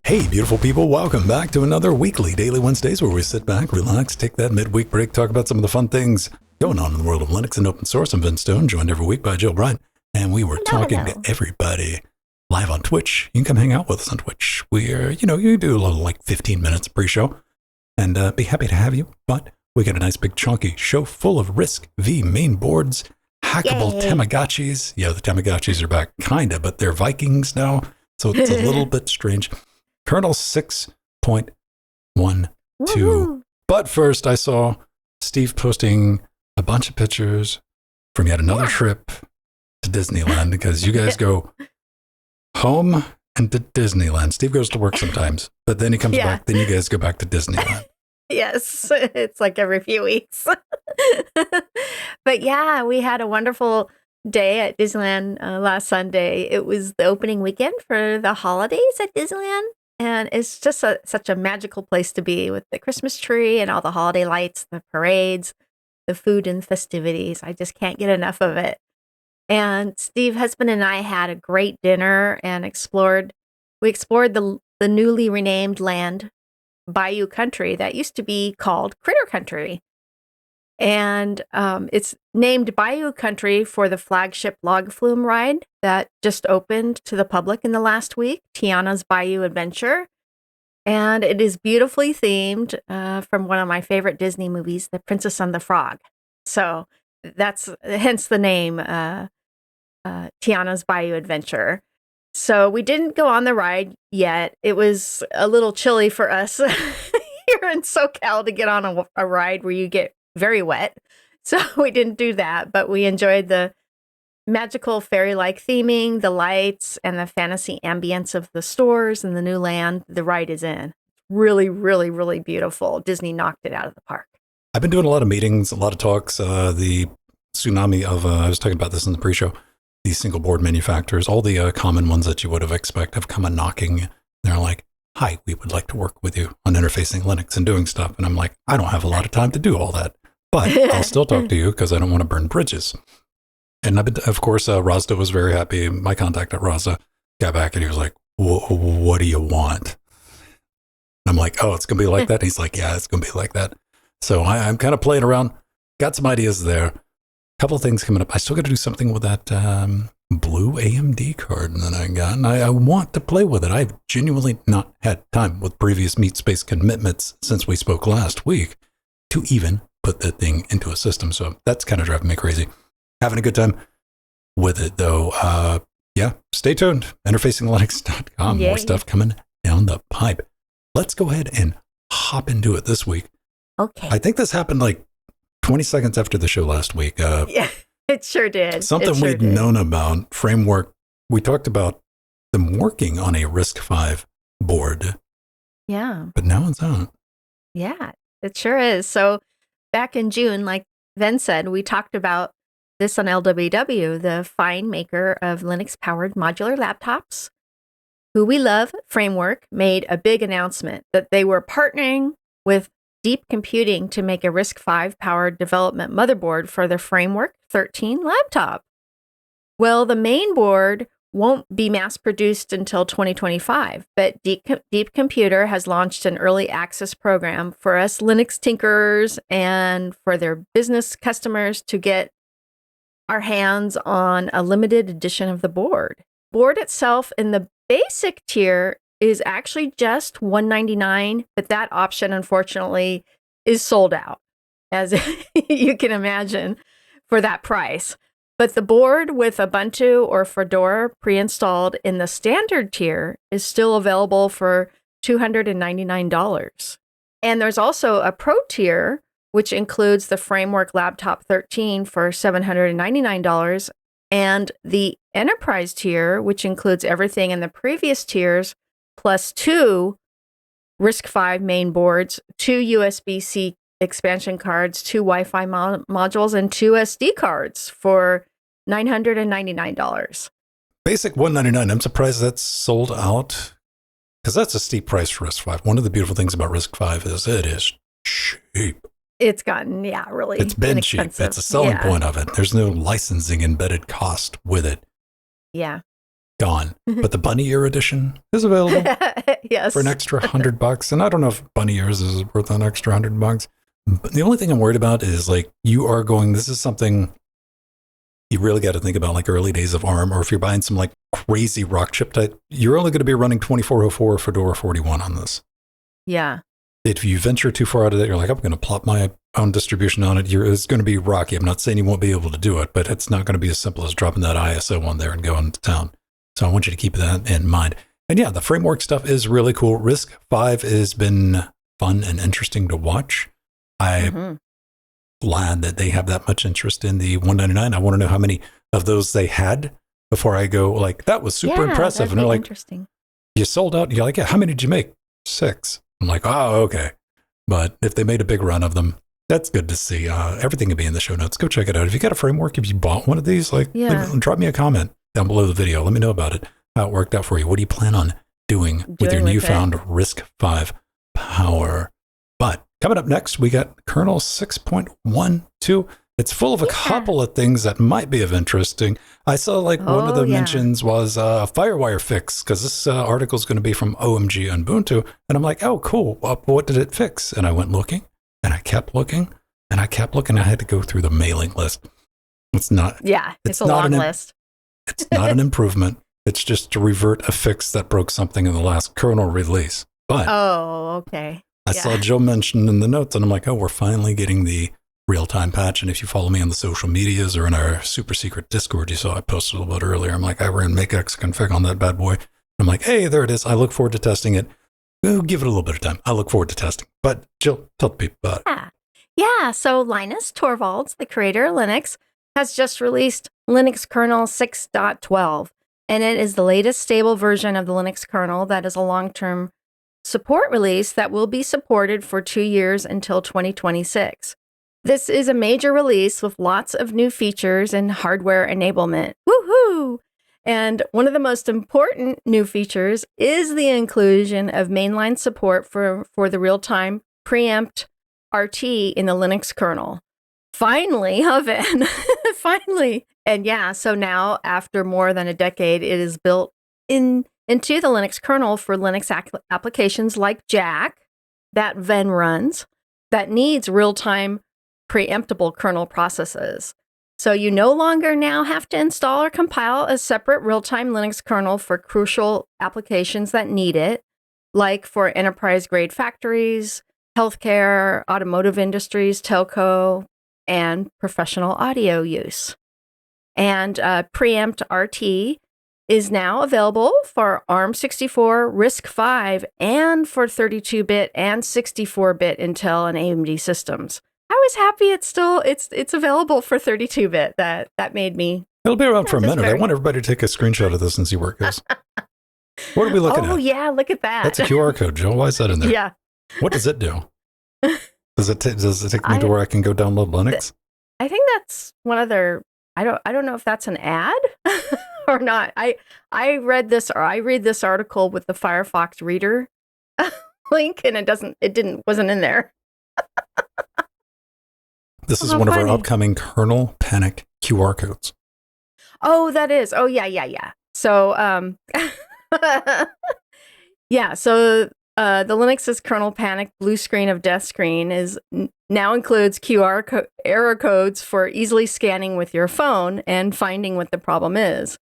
Hey, beautiful people, welcome back to another weekly Daily Wednesdays where we sit back, relax, take that midweek break, talk about some of the fun things going on in the world of Linux and open source. I'm Vince Stone, joined every week by Jill Bryant, and we were talking to everybody live on Twitch. You can come hang out with us on Twitch. We're, you do a little like 15 minutes pre-show, and be happy to have you, but we got a nice big chunky show full of RISC-V mainboards, hackable Tamagotchis. Yeah, the Tamagotchis are back, kinda, but they're Vikings now, so it's a little bit strange. Kernel 6.12. Woo-hoo. But first, I saw Steve posting a bunch of pictures from yet another trip to Disneyland, because you guys go home and to Disneyland. Steve goes to work sometimes, but then he comes back, then you guys go back to Disneyland. Yes, it's like every few weeks. But yeah, we had a wonderful day at Disneyland last Sunday. It was the opening weekend for the holidays at Disneyland. And it's just such a magical place to be, with the Christmas tree and all the holiday lights, the parades, the food and festivities. I just can't get enough of it. And Steve, husband, and I had a great dinner and explored the newly renamed land, Bayou Country, that used to be called Critter Country. And it's named Bayou Country for the flagship log flume ride that just opened to the public in the last week, Tiana's Bayou Adventure. And it is beautifully themed from one of my favorite Disney movies, The Princess and the Frog. So that's hence the name, Tiana's Bayou Adventure. So we didn't go on the ride yet. It was a little chilly for us here in SoCal to get on a ride where you get very wet. So we didn't do that, but we enjoyed the magical fairy-like theming, the lights, and the fantasy ambience of the stores and the new land the ride is in. Really, really, really beautiful. Disney knocked it out of the park. I've been doing a lot of meetings, a lot of talks. The tsunami of, I was talking about this in the pre-show, these single board manufacturers, all the common ones that you would have expected have come a knocking. They're like, hi, we would like to work with you on interfacing Linux and doing stuff. And I'm like, I don't have a lot of time to do all that, but I'll still talk to you because I don't want to burn bridges. And of course, Razda was very happy. My contact at Razda got back and he was like, what do you want? And I'm like, oh, it's going to be like that. And he's like, yeah, it's going to be like that. So I'm kind of playing around. Got some ideas there. A couple of things coming up. I still got to do something with that blue AMD card that I got. And I want to play with it. I've genuinely not had time with previous meat space commitments since we spoke last week to even put that thing into a system. So that's kind of driving me crazy. Having a good time with it, though. Yeah, stay tuned. InterfacingLinux.com. More stuff coming down the pipe. Let's go ahead and hop into it this week. Okay. I think this happened like 20 seconds after the show last week. Yeah, it sure did. Something we'd known about, framework. We talked about them working on a RISC-V board. Yeah. But now it's on. Yeah, it sure is. So back in June, like Ven said, we talked about this on LWW, the fine maker of Linux-powered modular laptops, who we love, Framework, made a big announcement that they were partnering with Deep Computing to make a RISC-V powered development motherboard for the Framework 13 laptop. Well, the main board won't be mass produced until 2025, but Deep Computer has launched an early access program for us Linux tinkerers and for their business customers to get our hands on a limited edition of the board. Board itself in the basic tier is actually just $199, but that option, unfortunately, is sold out, as you can imagine, for that price. But the board with Ubuntu or Fedora pre-installed in the standard tier is still available for $299. And there's also a pro tier, which includes the Framework Laptop 13 for $799, and the Enterprise tier, which includes everything in the previous tiers, plus 2 RISC-V main boards, 2 USB-C expansion cards, 2 Wi-Fi modules, and 2 SD cards for $999. Basic $199. I'm surprised that's sold out, because that's a steep price for RISC-V. One of the beautiful things about RISC-V is it is cheap. It's gotten, really It's been cheap. That's a selling point of it. There's no licensing embedded cost with it. Yeah. gone. But the bunny ear edition is available Yes. for an extra $100. And I don't know if bunny ears is worth an extra $100. But the only thing I'm worried about is like this is something you really got to think about, like early days of ARM, or if you're buying some like crazy rock chip type, you're only going to be running 2404 Fedora 41 on this. Yeah. If you venture too far out of that, you're like, I'm going to plop my own distribution on it. It's going to be rocky. I'm not saying you won't be able to do it, but it's not going to be as simple as dropping that ISO on there and going to town. So I want you to keep that in mind. And yeah, the framework stuff is really cool. RISC-V has been fun and interesting to watch. I'm glad that they have that much interest in the 199. I want to know how many of those they had before I go like, that was super impressive. And they're like, interesting. You sold out. You're like, yeah, how many did you make? 6. I'm like, oh, okay. But if they made a big run of them, that's good to see. Everything can be in the show notes. Go check it out. If you got a framework, if you bought one of these, drop me a comment down below the video. Let me know about it, how it worked out for you. What do you plan on doing with your newfound RISC-V power? But coming up next, we got Kernel 6.12. It's full of a couple of things that might be of interesting. I saw one of the mentions was a FireWire fix, because this article is going to be from OMG Ubuntu. And I'm like, oh, cool. What did it fix? And I went looking, and I kept looking, and I kept looking. I had to go through the mailing list. It's not. Yeah, it's a long list. It's not an improvement. It's just to revert a fix that broke something in the last kernel release. But okay. I saw Joe mention in the notes, and I'm like, oh, we're finally getting the real-time patch. And if you follow me on the social medias or in our super secret Discord, you saw I posted a little bit earlier. I'm like, I ran make xconfig on that bad boy. I'm like, hey, there it is. I look forward to testing it. We'll give it a little bit of time. I look forward to testing. But Jill, tell the people about it. Yeah. So Linus Torvalds, the creator of Linux, has just released Linux kernel 6.12. And it is the latest stable version of the Linux kernel that is a long-term support release that will be supported for 2 years until 2026. This is a major release with lots of new features and hardware enablement. Woohoo! And one of the most important new features is the inclusion of mainline support for the real-time preempt RT in the Linux kernel. Finally, Oven. Finally. And yeah, so now after more than a decade, it is built into the Linux kernel for Linux applications like Jack that Ven runs that needs real-time preemptible kernel processes. So you no longer now have to install or compile a separate real-time Linux kernel for crucial applications that need it, like for enterprise-grade factories, healthcare, automotive industries, telco, and professional audio use. And Preempt RT is now available for ARM64, RISC-V, and for 32-bit and 64-bit Intel and AMD systems. I was happy it's available for 32-bit. That made me. It'll be around for a minute. I want everybody to take a screenshot of this and see where it goes. What are we looking at? Oh yeah, look at that. That's a QR code, Joe. Why is that in there? Yeah. What does it do? Does it take me to where I can go download Linux? I think that's one of their. I don't know if that's an ad or not. I read this article with the Firefox Reader link, and it wasn't in there. This is one of our upcoming kernel panic QR codes. Oh, that is. Oh, yeah. So, yeah. So, the Linux's kernel panic blue screen of death screen now includes error codes for easily scanning with your phone and finding what the problem is.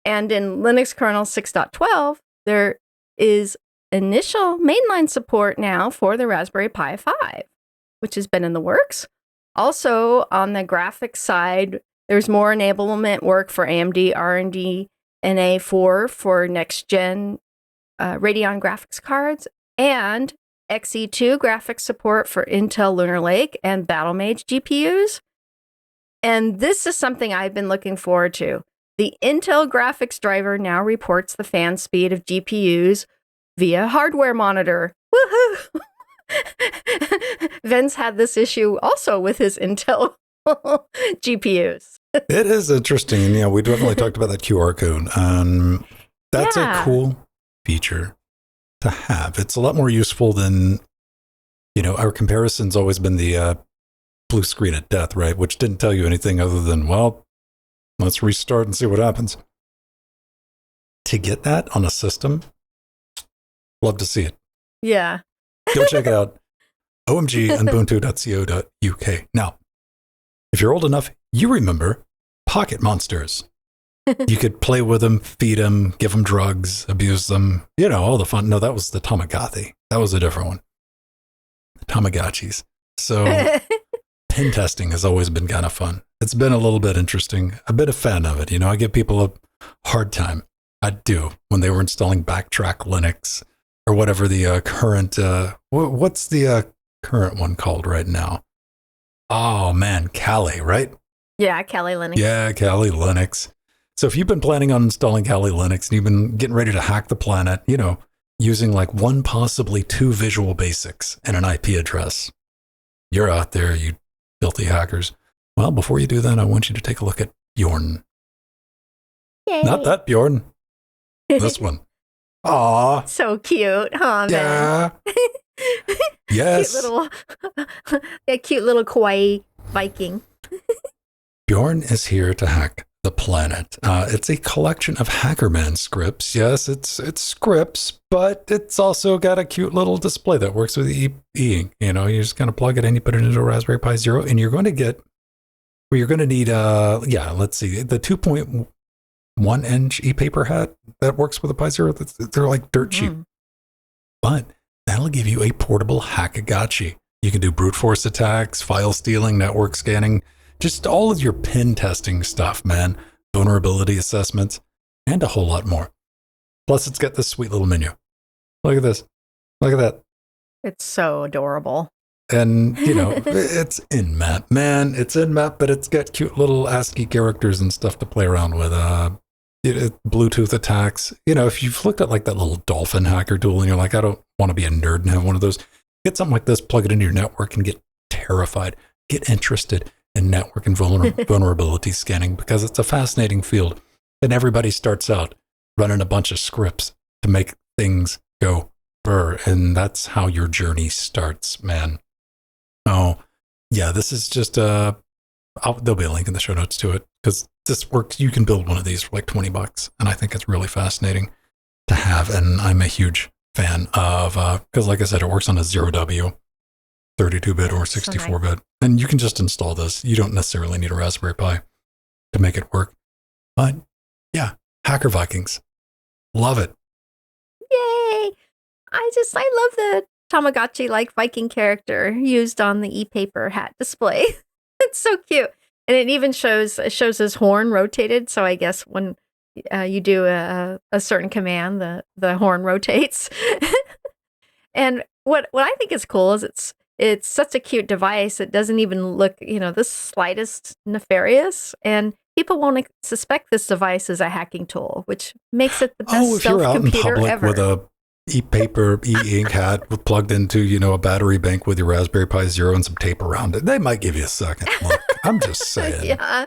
And in Linux kernel 6.12, there is initial mainline support now for the Raspberry Pi 5, which has been in the works. Also, on the graphics side, there's more enablement work for AMD RDNA 4 for next-gen Radeon graphics cards, and Xe2 graphics support for Intel Lunar Lake and Battlemage GPUs. And this is something I've been looking forward to. The Intel graphics driver now reports the fan speed of GPUs via hardware monitor. Woohoo! Vince had this issue also with his Intel GPUs. It is interesting. And yeah, we definitely talked about that QR code. That's a cool feature to have. It's a lot more useful than, our comparison's always been the blue screen of death, right? Which didn't tell you anything other than, well, let's restart and see what happens. to get that on a system, love to see it. Yeah. Go check it out. omg.ubuntu.co.uk. Now, if you're old enough, you remember pocket monsters. You could play with them, feed them, give them drugs, abuse them, all the fun. No, that was the Tamagotchi. That was a different one. The Tamagotchis. So pen testing has always been kind of fun. It's been a little bit interesting. I've been a fan of it. I give people a hard time. I do when they were installing Backtrack Linux or whatever the current, what's the current one called right now? Oh man, Kali, right? Yeah, Kali Linux. Yeah, Kali Linux. So if you've been planning on installing Kali Linux and you've been getting ready to hack the planet, using like one, possibly two Visual Basics and an IP address, you're out there, you filthy hackers. Well, before you do that, I want you to take a look at Bjorn. Yay. Not that Bjorn. This one. Aw. So cute, huh, man? Yeah. Yes. Cute little kawaii Viking. Bjorn is here to hack the planet. It's a collection of HackerMan scripts. Yes, it's scripts, but it's also got a cute little display that works with e-ink. You just kind of plug it in, you put it into a Raspberry Pi Zero, and you're going to get, you're going to need, let's see, the 2.1-inch e-paper hat that works with a Pi Zero. They're like dirt cheap, but that'll give you a portable Hackagotchi. You can do brute force attacks, file stealing, network scanning, just all of your pen testing stuff, man, vulnerability assessments, and a whole lot more. Plus, it's got this sweet little menu. Look at this. Look at that. It's so adorable. And, it's in map, man. It's in map, but it's got cute little ASCII characters and stuff to play around with. Bluetooth attacks. If you've looked at like that little Dolphin hacker tool and you're like, I don't want to be a nerd and have one of those, get something like this, plug it into your network and get terrified. Get interested in network and vulnerability scanning, because it's a fascinating field. And everybody starts out running a bunch of scripts to make things go burr. And that's how your journey starts, man. Oh, yeah, this is just, there'll be a link in the show notes to it, because this works. You can build one of these for like $20. And I think it's really fascinating to have. And I'm a huge fan of, because like I said, it works on a 0W. 32-bit or 64-bit. And you can just install this. You don't necessarily need a Raspberry Pi to make it work. But yeah, Hacker Vikings. Love it. Yay! I love the Tamagotchi-like Viking character used on the e-paper hat display. It's so cute. And it even shows his horn rotated. So I guess when you do a certain command, the horn rotates. And what I think is cool is it's such a cute device. It doesn't even look, the slightest nefarious. And people won't suspect this device is a hacking tool, which makes it the best stealth computer ever. With a e-paper, e-ink hat plugged into, a battery bank with your Raspberry Pi Zero and some tape around it, they might give you a second look. I'm just saying. Yeah.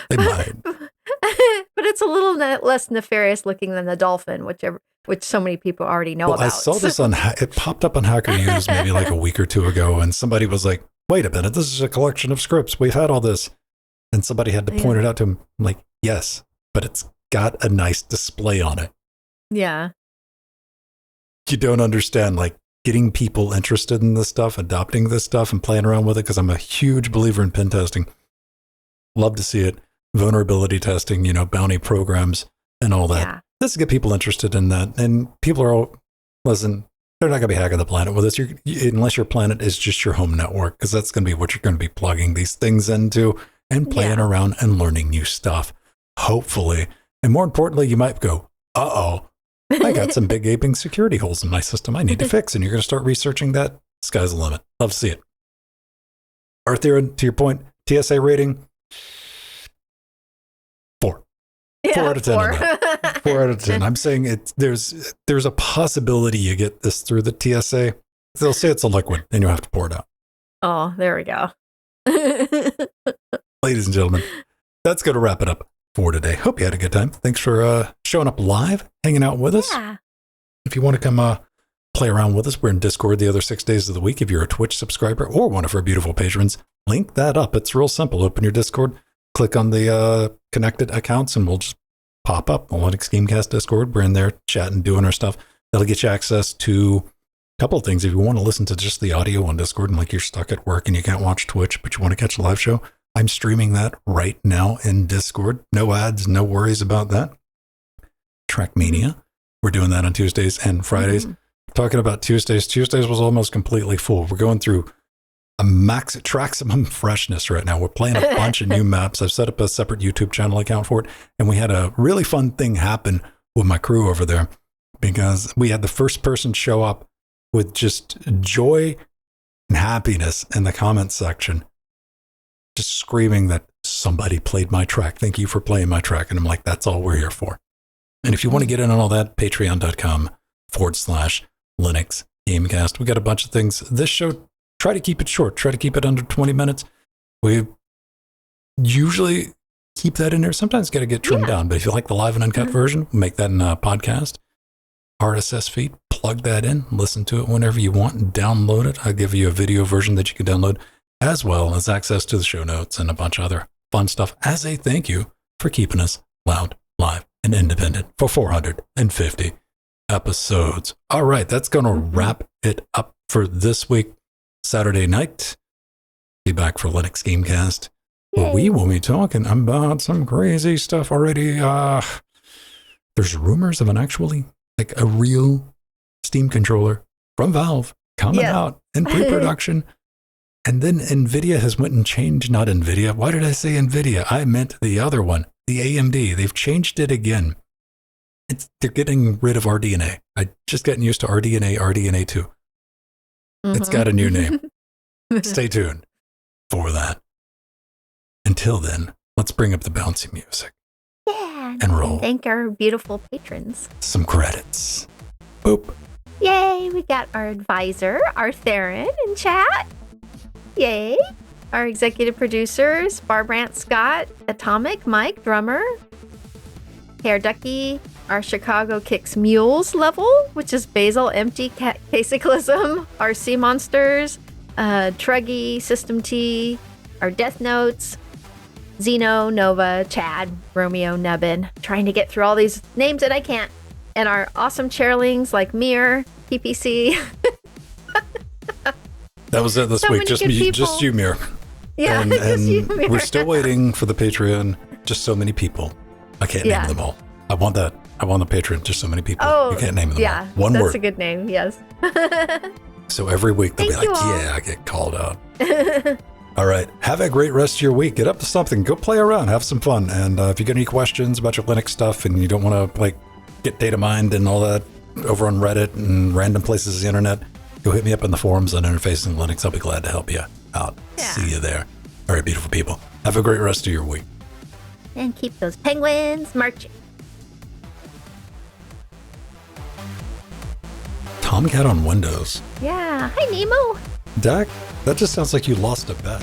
They might. But it's a little less nefarious looking than the Dolphin, which so many people already know about. I saw this it popped up on Hacker News maybe like a week or two ago, and somebody was like, wait a minute, this is a collection of scripts. We've had all this. And somebody had to point it out to him. I'm like, yes, but it's got a nice display on it. Yeah. You don't understand, like, getting people interested in this stuff, adopting this stuff, and playing around with it, because I'm a huge believer in pen testing. Love to see it. Vulnerability testing, bounty programs and all that. Yeah. This is get people interested in that. And people are all, listen, they're not going to be hacking the planet with this, unless your planet is just your home network, because that's going to be what you're going to be plugging these things into and playing around and learning new stuff, hopefully. And more importantly, you might go, uh-oh, I got some big gaping security holes in my system I need to fix. And you're going to start researching that. Sky's the limit. Love to see it. Arthur, to your point, TSA rating, 4. Yeah, 4 out of 10. 4 out of 10. I'm saying there's a possibility you get this through the TSA. They'll say it's a liquid and you'll have to pour it out. Oh, there we go. Ladies and gentlemen, that's going to wrap it up for today. Hope you had a good time. Thanks for showing up live, hanging out with us. If you want to come play around with us, we're in Discord the other 6 days of the week. If you're a Twitch subscriber or one of our beautiful patrons, link that up. It's real simple. Open your Discord, click on the connected accounts, and we'll just pop up. The Linux Gamecast Discord, we're in there chatting, doing our stuff. That'll get you access to a couple of things. If you want to listen to just the audio on Discord and like you're stuck at work and you can't watch Twitch, but you want to catch a live show, I'm streaming that right now in Discord. No ads, no worries about that. Trackmania. We're doing that on Tuesdays and Fridays. Talking about Tuesdays. Tuesdays was almost completely full. We're going through a maximum freshness right now. We're playing a bunch of new maps. I've set up a separate YouTube channel account for it. And we had a really fun thing happen with my crew over there because we had the first person show up with just joy and happiness in the comments section, just screaming that somebody played my track. Thank you for playing my track. And I'm like, that's all we're here for. And if you want to get in on all that, patreon.com/Linux Gamecast. We got a bunch of things. This show, try to keep it short. Try to keep it under 20 minutes. We usually keep that in there. Sometimes got to get trimmed down. But if you like the live and uncut version, make that in a podcast. RSS feed, plug that in. Listen to it whenever you want and download it. I'll give you a video version that you can download, as well as access to the show notes and a bunch of other fun stuff as a thank you for keeping us loud, live, and independent for 450 episodes. All right, that's going to wrap it up for this week. Saturday night, be back for Linux Gamecast, where we will be talking about some crazy stuff already. There's rumors of a real Steam controller from Valve coming out in pre-production. And then NVIDIA has went and changed, not NVIDIA. Why did I say NVIDIA? I meant the other one, the AMD. They've changed it again. They're getting rid of RDNA. I just gotten used to RDNA, RDNA2. It's got a new name. Stay tuned for that. Until then, let's bring up the bouncy music. Yeah. And roll. Thank our beautiful patrons. Some credits. Boop. Yay, we got our advisor, Artherin, in chat. Yay. Our executive producers, Barbrant Scott, Atomic, Mike, drummer, Hair Ducky, our Chicago Kicks Mules level, which is Basil, Empty, Casicalism, our Sea Monsters, Truggy, System T, our Death Notes, Zeno, Nova, Chad, Romeo, Nubbin. Trying to get through all these names and I can't. And our awesome chairlings like Mir, PPC. That was it this week. Just you, Mir. Yeah, and just you, Mir. We're still waiting for the Patreon. Just so many people. I can't name them all. I want that. I want the Patreon. Just so many people. You can't name them all. One word. That's a good name. Yes. So every week they'll be like, I get called out. All right. Have a great rest of your week. Get up to something. Go play around. Have some fun. And if you got any questions about your Linux stuff and you don't want to get data mined and all that over on Reddit and random places on the internet, go hit me up in the forums on Interfacing Linux. I'll be glad to help you out. Yeah. See you there. All right, beautiful people. Have a great rest of your week. And keep those penguins marching. Tomcat on Windows. Yeah. Hi, Nemo. Dak, that just sounds like you lost a bet.